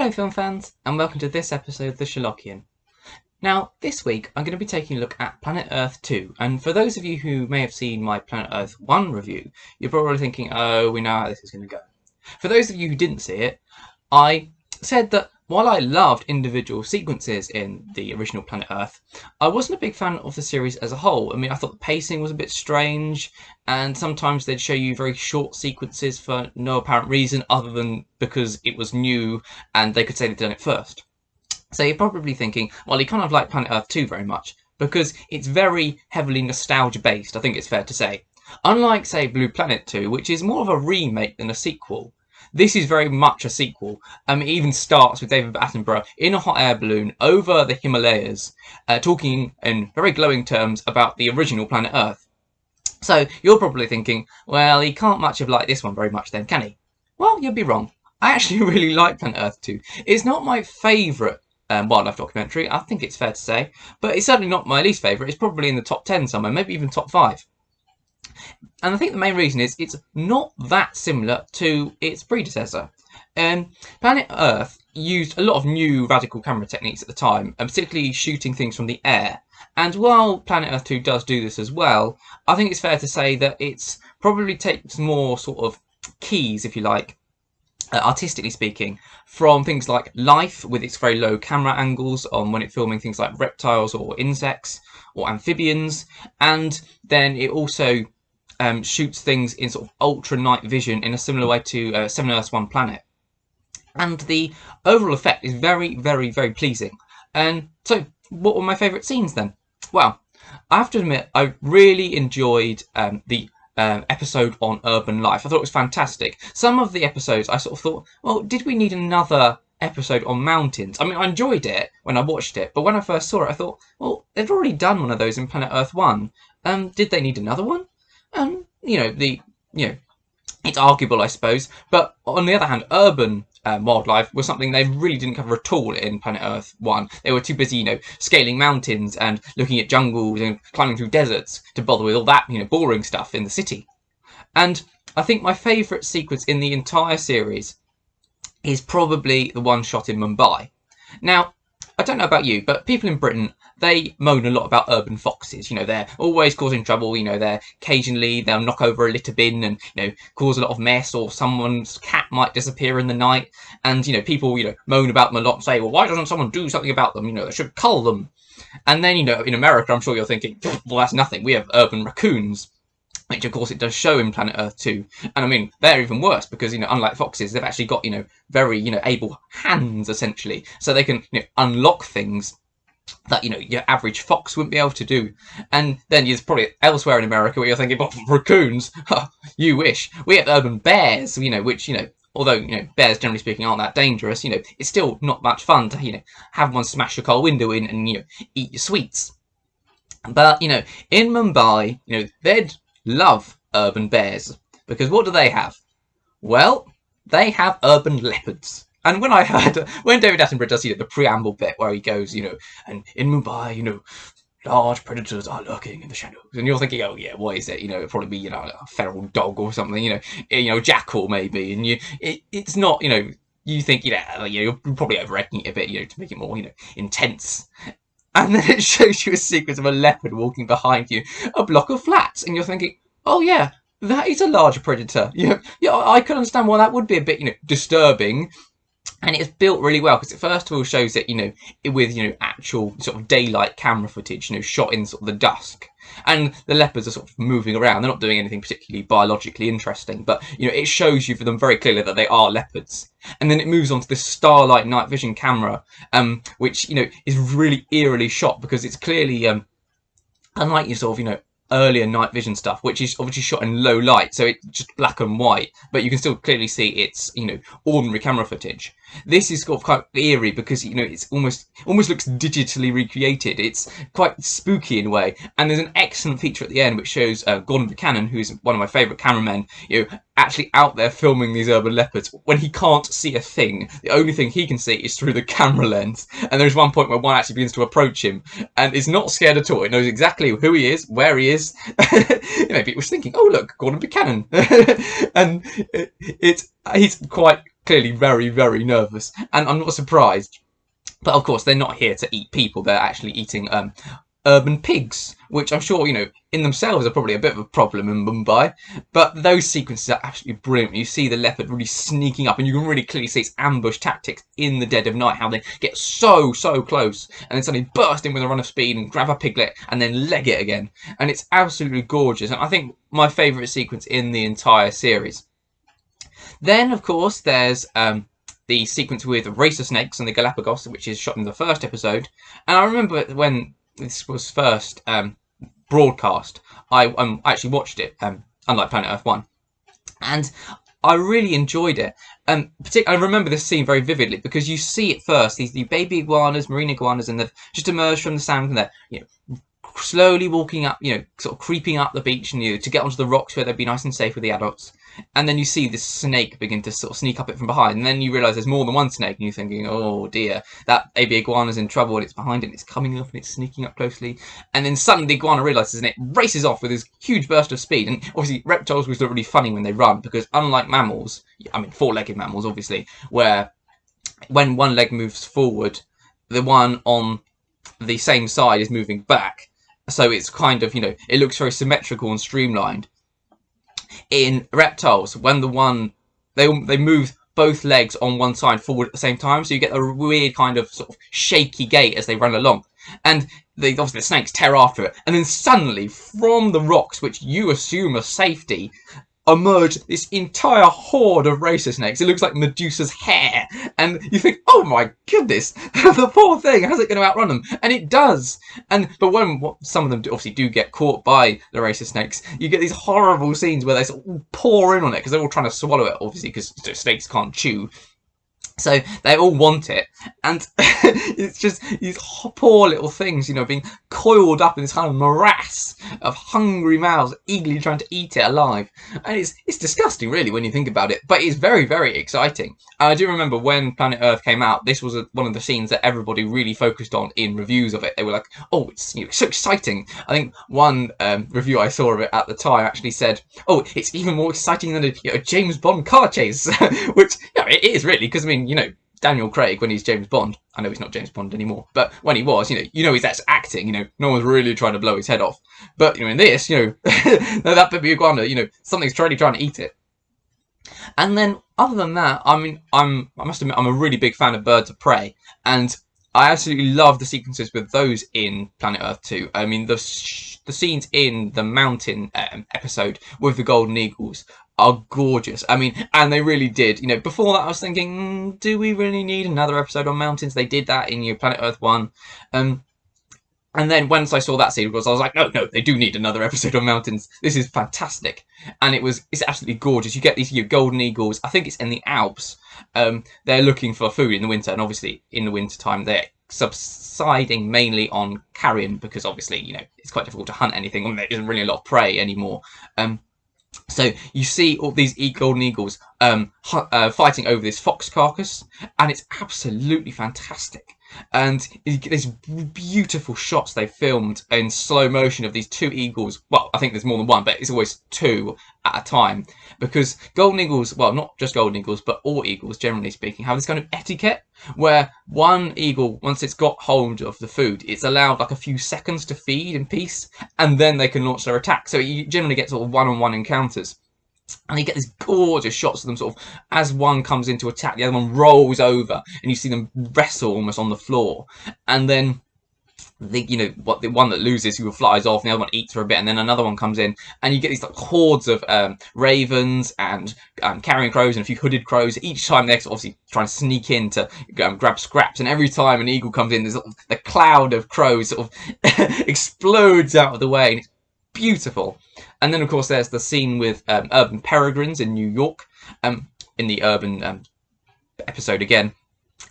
Hello film fans, and welcome to this episode of The Sherlockian. Now, this week I'm going to be taking a look at Planet Earth 2, and for those of you who may have seen my Planet Earth 1 review, you're probably thinking, oh, we know how this is going to go. For those of you who didn't see it, I said that while I loved individual sequences in the original Planet Earth, I wasn't a big fan of the series as a whole. I mean, I thought the pacing was a bit strange, and sometimes they'd show you very short sequences for no apparent reason other than because it was new and they could say they'd done it first. So you're probably thinking, well, you kind of like Planet Earth 2 very much, because it's very heavily nostalgia-based, I think it's fair to say. Unlike, say, Blue Planet 2, which is more of a remake than a sequel, this is very much a sequel. It even starts with David Attenborough in a hot air balloon over the Himalayas, talking in very glowing terms about the original Planet Earth. So you're probably thinking, well, he can't much have liked this one very much then, can he? Well, you'd be wrong. I actually really like Planet Earth 2. It's not my favourite wildlife documentary, I think it's fair to say, but it's certainly not my least favourite. It's probably in the top 10 somewhere, maybe even top 5. And I think the main reason is it's not that similar to its predecessor. Planet Earth used a lot of new radical camera techniques at the time, and particularly shooting things from the air. And while Planet Earth 2 does do this as well, I think it's fair to say that it's probably takes more sort of keys, if you like, artistically speaking, from things like Life with its very low camera angles on when it's filming things like reptiles or insects or amphibians, and then it also shoots things in sort of ultra night vision in a similar way to Seven Earths, One Planet. And the overall effect is very, very, very pleasing. And so, what were my favourite scenes then? Well, I have to admit, I really enjoyed the episode on urban life. I thought it was fantastic. Some of the episodes I sort of thought, well, did we need another episode on mountains? I mean, I enjoyed it when I watched it, but when I first saw it, I thought, well, they've already done one of those in Planet Earth 1. Did they need another one? It's arguable, I suppose. But on the other hand, urban wildlife was something they really didn't cover at all in Planet Earth 1. They were too busy, scaling mountains and looking at jungles and climbing through deserts to bother with all that, boring stuff in the city. And I think my favourite sequence in the entire series is probably the one shot in Mumbai. Now, I don't know about you, but people in Britain, they moan a lot about urban foxes. They're always causing trouble. Occasionally they'll knock over a litter bin and, cause a lot of mess, or someone's cat might disappear in the night. And, people, moan about them a lot and say, well, why doesn't someone do something about them? They should cull them. And then, in America, I'm sure you're thinking, well, that's nothing. We have urban raccoons, which of course it does show in Planet Earth 2. And I mean, they're even worse because, unlike foxes, they've actually got, very, able hands, essentially. So they can, unlock things that, your average fox wouldn't be able to do. And then there's probably elsewhere in America where you're thinking, well, raccoons, you wish. We have urban bears, which, although, bears generally speaking aren't that dangerous, it's still not much fun to, have one smash your car window in and, eat your sweets. But, in Mumbai, they'd love urban bears, because what do they have? Well, they have urban leopards. And when when David Attenborough does, the preamble bit where he goes, and in Mumbai, large predators are lurking in the shadows, and you're thinking, oh yeah, what is it? It'd probably be, a feral dog or something, jackal maybe, and it's not, you think, you're probably overacting it a bit, to make it more, intense. And then it shows you a sequence of a leopard walking behind you, a block of flats, and you're thinking, oh yeah, that is a large predator. Yeah, I can understand why that would be a bit, disturbing. And it's built really well because it first of all shows it, with, actual sort of daylight camera footage, shot in sort of the dusk. And the leopards are sort of moving around. They're not doing anything particularly biologically interesting, but, it shows you for them very clearly that they are leopards. And then it moves on to this starlight night vision camera, which, is really eerily shot because it's clearly, unlike your sort of, earlier night vision stuff, which is obviously shot in low light, so it's just black and white, but you can still clearly see it's, ordinary camera footage. This is sort of quite eerie because, it's almost looks digitally recreated. It's quite spooky in a way, and there's an excellent feature at the end which shows Gordon Buchanan, who's one of my favourite cameramen, actually out there filming these urban leopards when he can't see a thing. The only thing he can see is through the camera lens. And there's one point where one actually begins to approach him and is not scared at all. It knows exactly who he is, where he is. Maybe it was thinking, oh look, Gordon Buchanan. And he's quite clearly very, very nervous, and I'm not surprised. But of course, they're not here to eat people. They're actually eating urban pigs, which I'm sure, in themselves are probably a bit of a problem in Mumbai. But those sequences are absolutely brilliant. You see the leopard really sneaking up, and you can really clearly see its ambush tactics in the dead of night, how they get so close, and then suddenly burst in with a run of speed and grab a piglet, and then leg it again. And it's absolutely gorgeous, and I think my favourite sequence in the entire series. Then, of course, there's the sequence with racer snakes and the Galapagos, which is shot in the first episode. And I remember when this was first broadcast, I actually watched it, unlike Planet Earth 1. And I really enjoyed it. I remember this scene very vividly because you see it first, these baby iguanas, marine iguanas, and they've just emerged from the sand, and they're, slowly walking up, sort of creeping up the beach, and to get onto the rocks where they'd be nice and safe with the adults. And then you see this snake begin to sort of sneak up it from behind, and then you realise there's more than one snake, and you're thinking, oh dear, that baby iguana's in trouble, and it's behind it, and it's coming up, and it's sneaking up closely. And then suddenly the iguana realises, and it races off with this huge burst of speed. And obviously reptiles always look really funny when they run, because unlike mammals, four-legged mammals obviously, where when one leg moves forward, the one on the same side is moving back. So it's kind of, it looks very symmetrical and streamlined. In reptiles, when they move both legs on one side forward at the same time, so you get a weird kind of sort of shaky gait as they run along. And obviously the snakes tear after it, and then suddenly from the rocks, which you assume are safety, emerge this entire horde of racer snakes. It looks like Medusa's hair, and you think, oh my goodness, the poor thing, how's it going to outrun them? And it does. But when some of them obviously do get caught by the racer snakes, you get these horrible scenes where they sort of pour in on it because they're all trying to swallow it, obviously, because snakes can't chew. So they all want it, and it's just these poor little things, being coiled up in this kind of morass of hungry mouths, eagerly trying to eat it alive. And it's disgusting, really, when you think about it, but it's very, very exciting. I do remember when Planet Earth came out, this was one of the scenes that everybody really focused on in reviews of it. They were like, oh, it's so exciting. I think one review I saw of it at the time actually said, oh, it's even more exciting than a James Bond car chase, which it is really, because Daniel Craig, when he's James Bond, I know he's not James Bond anymore, but when he was, he's that's acting, no one's really trying to blow his head off. But, in this, that baby iguana, something's trying to eat it. And then, other than that, I must admit, I'm a really big fan of Birds of Prey, and I absolutely love the sequences with those in Planet Earth 2. The scenes in the mountain episode with the golden eagles are gorgeous. And they really did. Before that I was thinking, do we really need another episode on mountains? They did that in Planet Earth 1. And then once I saw that scene, I was like, no, they do need another episode on mountains. This is fantastic. And it's absolutely gorgeous. You get these golden eagles. I think it's in the Alps. They're looking for food in the winter, and obviously in the winter time they're subsiding mainly on carrion, because obviously, it's quite difficult to hunt anything, and there isn't really a lot of prey anymore. So you see all these golden eagles fighting over this fox carcass, and it's absolutely fantastic. And these beautiful shots they filmed in slow motion of these two eagles. Well, I think there's more than one, but it's always two at a time. Because golden eagles, well, not just golden eagles, but all eagles, generally speaking, have this kind of etiquette where one eagle, once it's got hold of the food, it's allowed like a few seconds to feed in peace, and then they can launch their attack. So you generally get sort of one-on-one encounters. And you get these gorgeous shots of them sort of, as one comes into attack, the other one rolls over, and you see them wrestle almost on the floor. And then the one that loses, who flies off, and the other one eats for a bit, and then another one comes in, and you get these like hordes of ravens and carrion crows and a few hooded crows. Each time they're obviously trying to sneak in to grab scraps, and every time an eagle comes in, there's the cloud of crows sort of explodes out of the way, and it's beautiful. And then, of course, there's the scene with urban peregrines in New York, in the urban episode again.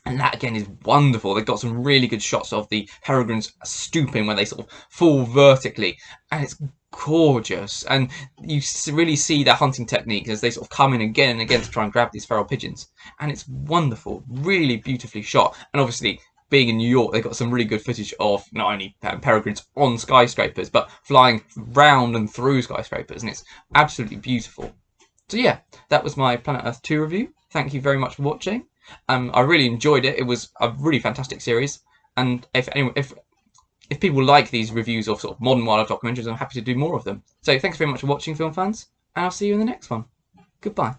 And that, again, is wonderful. They've got some really good shots of the peregrines stooping when they sort of fall vertically. And it's gorgeous. And you really see their hunting technique as they sort of come in again and again to try and grab these feral pigeons. And it's wonderful. Really beautifully shot. And obviously, being in New York, they've got some really good footage of not only peregrines on skyscrapers, but flying round and through skyscrapers, and it's absolutely beautiful. So yeah, that was my Planet Earth 2 review. Thank you very much for watching. I really enjoyed it. It was a really fantastic series, and if people like these reviews of sort of modern wildlife documentaries, I'm happy to do more of them. So thanks very much for watching, film fans, and I'll see you in the next one. Goodbye.